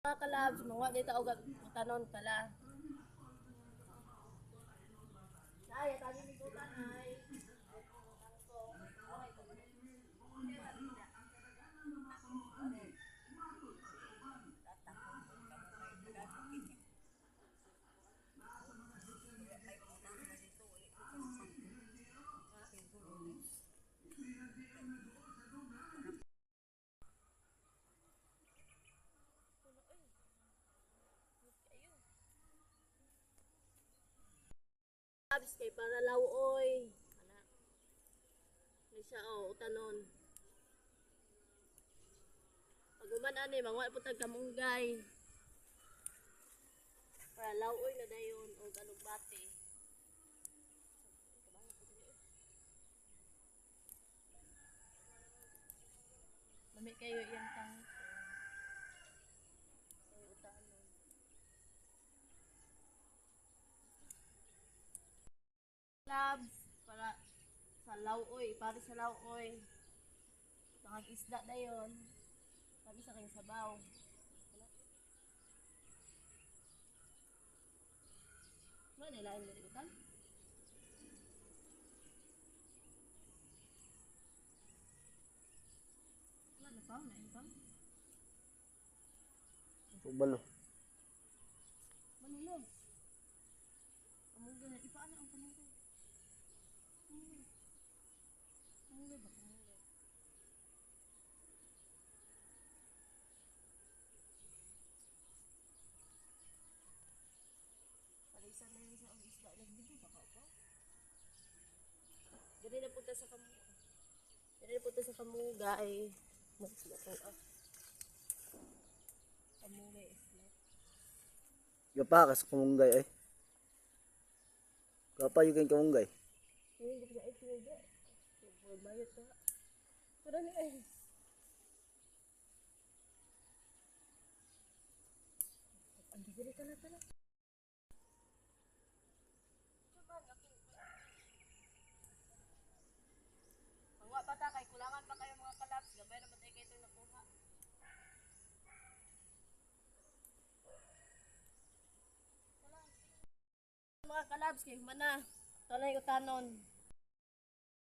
Mga kalabs, mga dito og tanon pala. Ay, tani ni butan ay. Labs kay para lawoy. Ana. Ni siya utanon. Paguman ani mangwa po tag kamunggay. Para lawoy na dayon o talugbate. Lami kayo yan tang utanon. Labs para sa lawoy, para sa lawoy. Tangag isda dayon. Sabi sa kay sabaw. Wala na lain mo utan. Wala na pa, na pa. Balo. Manilo. Kamunggay na ipaana ang kamunggay. Kamunggay. Kamunggay ba kamunggay? Palisan na yun sa ang isda. Nagbigay ba ka pa? Dili na punta sa kamunggay. Dili na punta sa kamunggay. Masla ko Kamunggay isla. Gapa ka sa kamunggay ay. Gapa yung kamunggay. Hindi ko ay pinag. Bayot ka. Pero ni ay. Ang dili tala. Pangwa pa ta kay kulangan pa kayo mga kalaps, gabay na patay kayo itong nakuha. Mga kalaps kay mana. Tanay utanon.